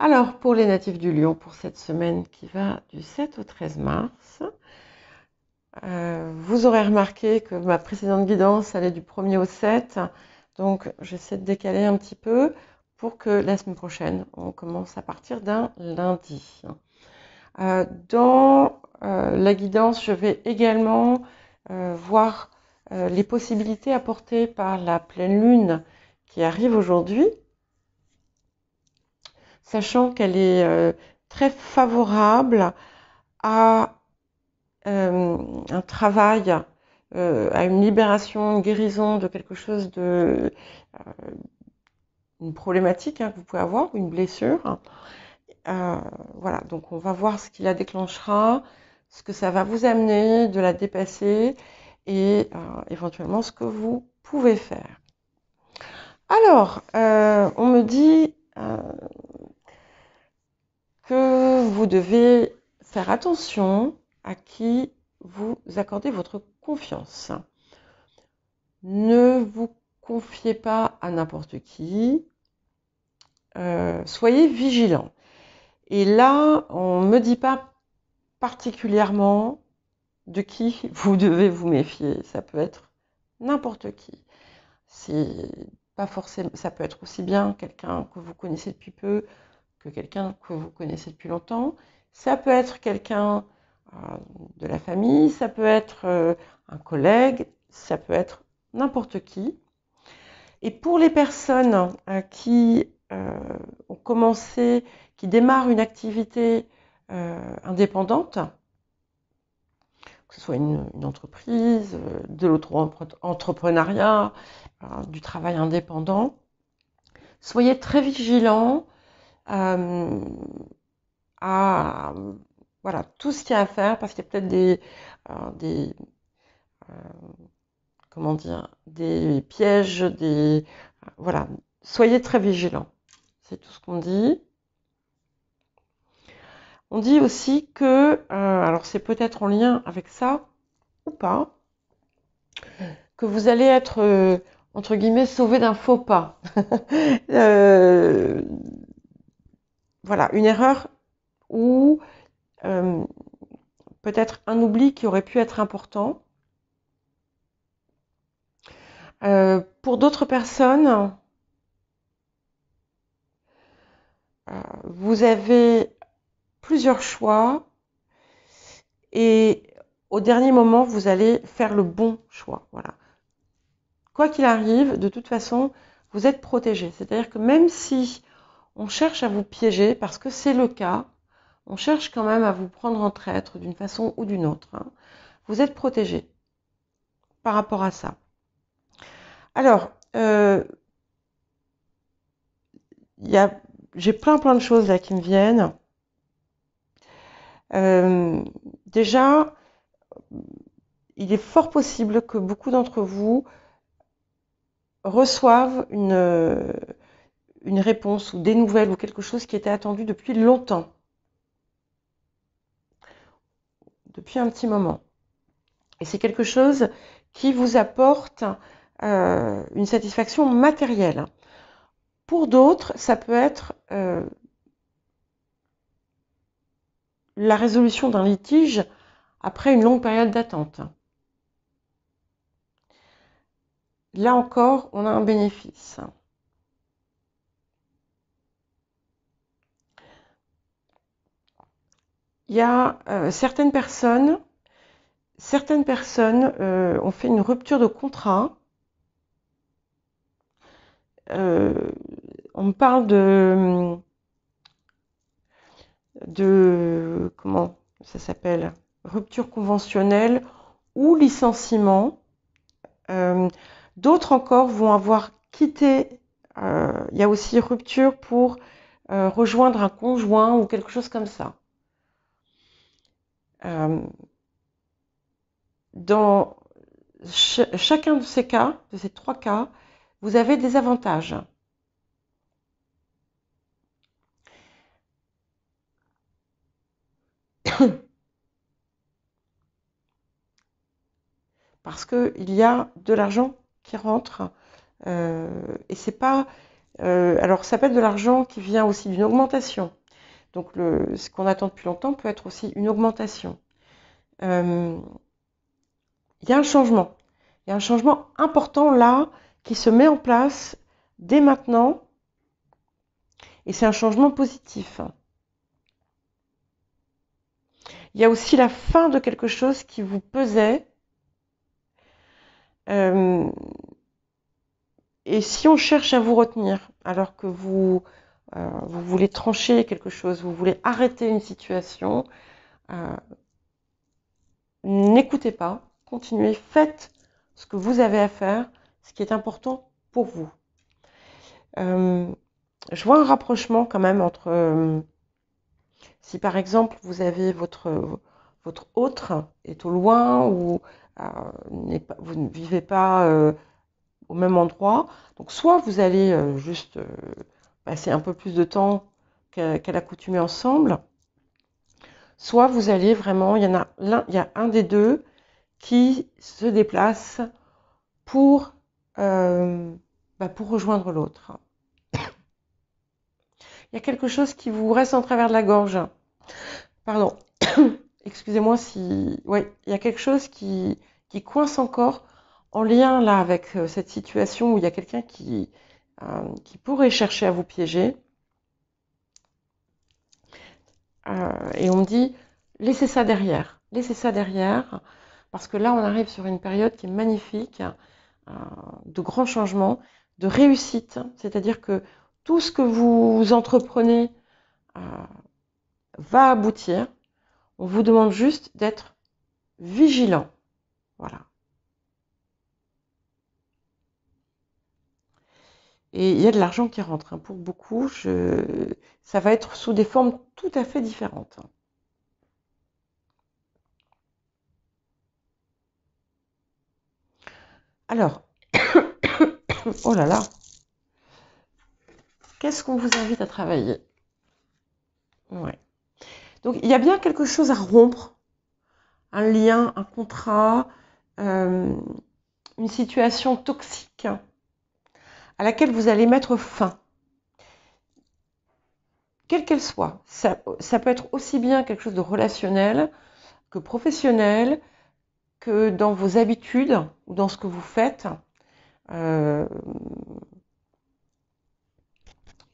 Alors, pour les natifs du Lion, pour cette semaine qui va du 7 au 13 mars, vous aurez remarqué que ma précédente guidance allait du 1er au 7, donc j'essaie de décaler un petit peu pour que la semaine prochaine, on commence à partir d'un lundi. Dans la guidance, je vais également voir les possibilités apportées par la pleine lune qui arrive aujourd'hui, sachant qu'elle est très favorable à un travail, à une libération, une guérison de quelque chose une problématique que vous pouvez avoir, une blessure. Voilà, donc on va voir ce qui la déclenchera, ce que ça va vous amener de la dépasser et éventuellement ce que vous pouvez faire. Alors, on me dit que vous devez faire attention à qui vous accordez votre confiance. Ne vous confiez pas à n'importe qui. Soyez vigilant. Et là, on ne me dit pas particulièrement de qui vous devez vous méfier. Ça peut être n'importe qui. C'est pas forcément, ça peut être aussi bien quelqu'un que vous connaissez depuis peu que quelqu'un que vous connaissez depuis longtemps. Ça peut être quelqu'un de la famille, ça peut être un collègue, ça peut être n'importe qui. Et pour les personnes qui ont commencé, qui démarrent une activité indépendante, que ce soit une entreprise, de l'auto-entrepreneuriat, du travail indépendant, soyez très vigilants à voilà, tout ce qu'il y a à faire parce qu'il y a peut-être des comment dire, des pièges, voilà, soyez très vigilants. C'est tout ce qu'on dit. On dit aussi que, alors c'est peut-être en lien avec ça ou pas, que vous allez être, entre guillemets, sauvé d'un faux pas. Voilà, une erreur ou peut-être un oubli qui aurait pu être important. Pour d'autres personnes, vous avez plusieurs choix et au dernier moment, vous allez faire le bon choix. Voilà. Quoi qu'il arrive, de toute façon, vous êtes protégé. C'est-à-dire que même si on cherche à vous piéger, parce que c'est le cas, on cherche quand même à vous prendre en traître d'une façon ou d'une autre, hein, vous êtes protégé par rapport à ça. Alors, j'ai plein de choses là qui me viennent. Déjà, il est fort possible que beaucoup d'entre vous reçoivent une réponse ou des nouvelles ou quelque chose qui était attendu depuis longtemps, depuis un petit moment. Et c'est quelque chose qui vous apporte une satisfaction matérielle. Pour d'autres, ça peut être la résolution d'un litige après une longue période d'attente. Là encore, on a un bénéfice. Il y a certaines personnes ont fait une rupture de contrat. On me parle de comment ça s'appelle, rupture conventionnelle ou licenciement. D'autres encore vont avoir quitté. Il y a aussi rupture pour rejoindre un conjoint ou quelque chose comme ça. Dans chacun de ces cas, de ces trois cas, vous avez des avantages. Parce qu'il y a de l'argent qui rentre et c'est pas Alors ça peut être de l'argent qui vient aussi d'une augmentation. Donc ce qu'on attend depuis longtemps peut être aussi une augmentation. Il y a un changement. Il y a un changement important là qui se met en place dès maintenant. Et c'est un changement positif. Il y a aussi la fin de quelque chose qui vous pesait. Et si on cherche à vous retenir, alors que vous voulez trancher quelque chose, vous voulez arrêter une situation, n'écoutez pas, continuez, faites ce que vous avez à faire, ce qui est important pour vous. Je vois un rapprochement quand même entre, si par exemple vous avez votre autre est au loin ou vous ne vivez pas au même endroit, donc soit vous allez juste passer un peu plus de temps qu'à l'accoutumée ensemble, soit vous allez vraiment, il y a un des deux qui se déplace pour rejoindre l'autre. Il y a quelque chose qui vous reste en travers de la gorge. Pardon. Excusez-moi si... Oui, il y a quelque chose qui coince encore en lien là avec cette situation où il y a quelqu'un qui pourrait chercher à vous piéger. Et on me dit, laissez ça derrière, parce que là on arrive sur une période qui est magnifique, de grands changements, de réussite, c'est-à-dire que tout ce que vous entreprenez va aboutir. On vous demande juste d'être vigilant. Voilà. Et il y a de l'argent qui rentre. Pour beaucoup, ça va être sous des formes tout à fait différentes. Alors, oh là là, qu'est-ce qu'on vous invite à travailler? Ouais. Donc, il y a bien quelque chose à rompre, un lien, un contrat, une situation toxique à laquelle vous allez mettre fin, quelle qu'elle soit. Ça peut être aussi bien quelque chose de relationnel que professionnel, que dans vos habitudes ou dans ce que vous faites.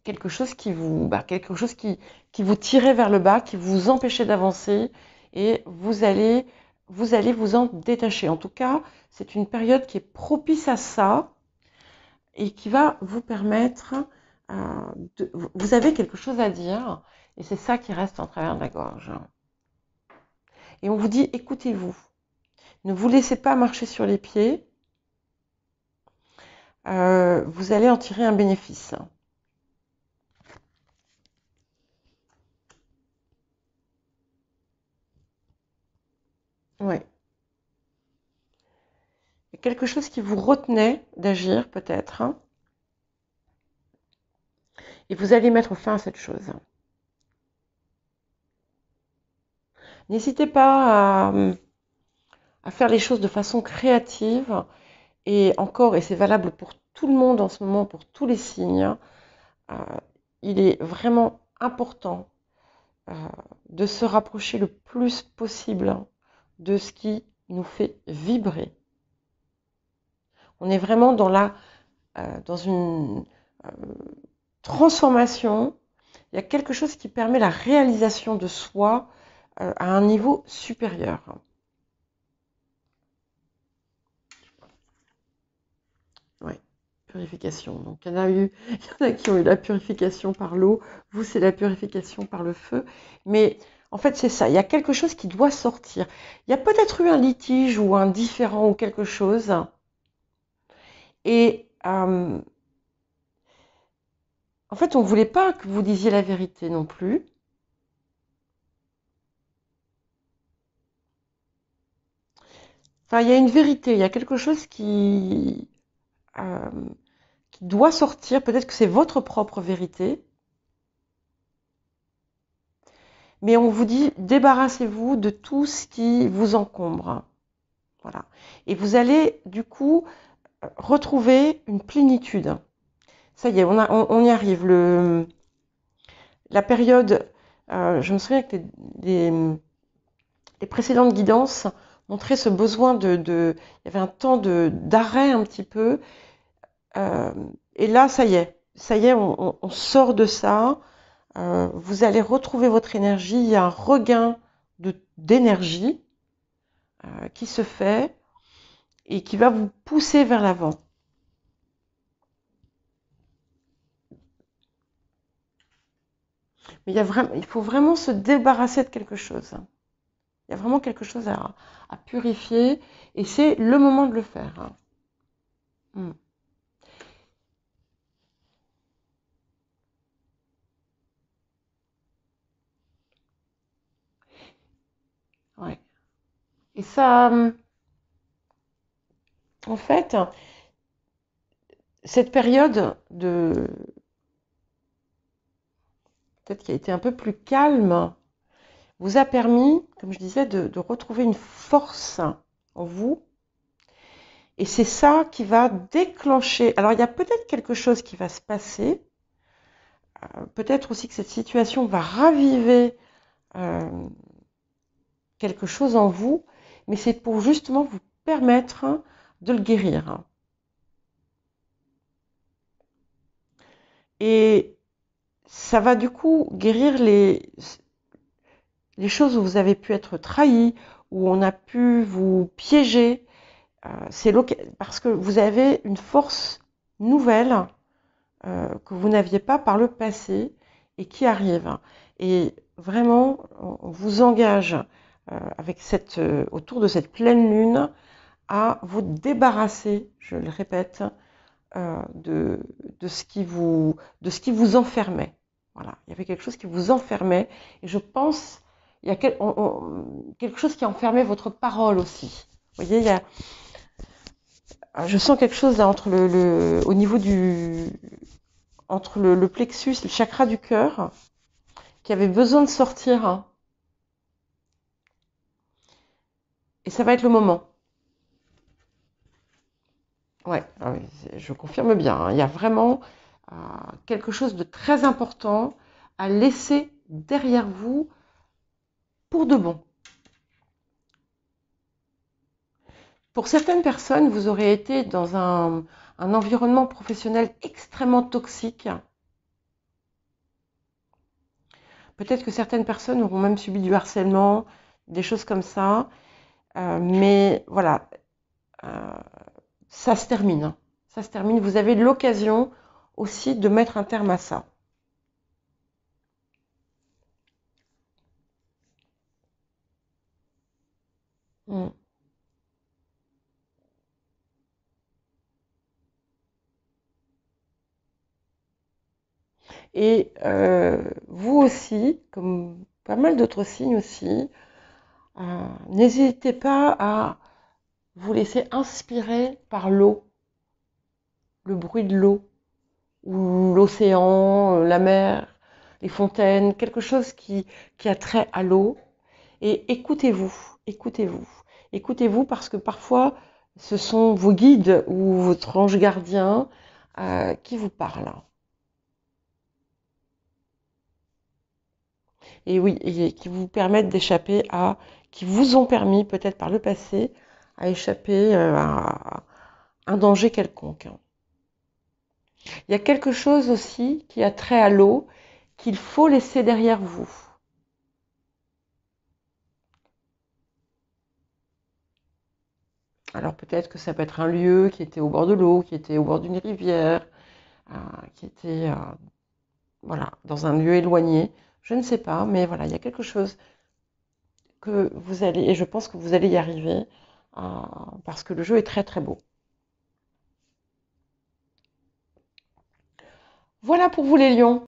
Quelque chose qui vous tirait vers le bas, qui vous empêchait d'avancer, et vous allez vous en détacher. En tout cas, c'est une période qui est propice à ça et qui va vous permettre vous avez quelque chose à dire, et c'est ça qui reste en travers de la gorge. Et on vous dit, écoutez-vous, ne vous laissez pas marcher sur les pieds, vous allez en tirer un bénéfice. Ouais. Quelque chose qui vous retenait d'agir peut-être, hein, et vous allez mettre fin à cette chose. N'hésitez pas à faire les choses de façon créative, et encore, et c'est valable pour tout le monde en ce moment, pour tous les signes, il est vraiment important de se rapprocher le plus possible de ce qui nous fait vibrer. On est vraiment dans une transformation. Il y a quelque chose qui permet la réalisation de soi à un niveau supérieur. Ouais, purification. Donc il y en a qui ont eu la purification par l'eau. Vous, c'est la purification par le feu. Mais en fait, c'est ça. Il y a quelque chose qui doit sortir. Il y a peut-être eu un litige ou un différend ou quelque chose. Et en fait, on ne voulait pas que vous disiez la vérité non plus. Enfin, il y a une vérité, il y a quelque chose qui doit sortir. Peut-être que c'est votre propre vérité. Mais on vous dit, débarrassez-vous de tout ce qui vous encombre. Voilà. Et vous allez, du coup, retrouver une plénitude. Ça y est, on y arrive. La période, je me souviens que les précédentes guidances montraient ce besoin il y avait un temps d'arrêt un petit peu. Euh, et là, ça y est, on sort de ça. Vous allez retrouver votre énergie. Il y a un regain d'énergie qui se fait et qui va vous pousser vers l'avant. Mais il faut vraiment se débarrasser de quelque chose. Il y a vraiment quelque chose à purifier et c'est le moment de le faire. Mm. Ouais. Et ça, en fait, cette période peut-être qui a été un peu plus calme, vous a permis, comme je disais, de retrouver une force en vous. Et c'est ça qui va déclencher. Alors, il y a peut-être quelque chose qui va se passer. Peut-être aussi que cette situation va raviver euh, quelque chose en vous, mais c'est pour justement vous permettre de le guérir. Et ça va du coup guérir les choses où vous avez pu être trahi, où on a pu vous piéger. C'est parce que vous avez une force nouvelle que vous n'aviez pas par le passé et qui arrive. Et vraiment, on vous engage autour de cette pleine lune à vous débarrasser, je le répète, de, de ce qui vous enfermait. Voilà, il y avait quelque chose qui vous enfermait et je pense il y a quelque chose qui enfermait votre parole aussi. Vous voyez, je sens quelque chose là entre au niveau entre le plexus, le chakra du cœur, qui avait besoin de sortir. Hein. Et ça va être le moment. Ouais, ah oui, je confirme bien. Hein. Il y a vraiment quelque chose de très important à laisser derrière vous pour de bon. Pour certaines personnes, vous aurez été dans un environnement professionnel extrêmement toxique. Peut-être que certaines personnes auront même subi du harcèlement, des choses comme ça. Mais voilà, euh, ça se termine. Ça se termine. Vous avez l'occasion aussi de mettre un terme à ça. Mm. Et vous aussi, comme pas mal d'autres signes aussi, n'hésitez pas à vous laisser inspirer par l'eau, le bruit de l'eau, ou l'océan, la mer, les fontaines, quelque chose qui a trait à l'eau. Et écoutez-vous, écoutez-vous, écoutez-vous parce que parfois ce sont vos guides ou votre ange gardien qui vous parlent. Et oui, et qui vous permettent d'échapper qui vous ont permis peut-être par le passé à échapper à un danger quelconque. Il y a quelque chose aussi qui a trait à l'eau qu'il faut laisser derrière vous. Alors peut-être que ça peut être un lieu qui était au bord de l'eau, qui était au bord d'une rivière, euh, qui était voilà, dans un lieu éloigné. Je ne sais pas, mais voilà, il y a quelque chose que vous allez, et je pense que vous allez y arriver, parce que le jeu est très très beau. Voilà pour vous les lions.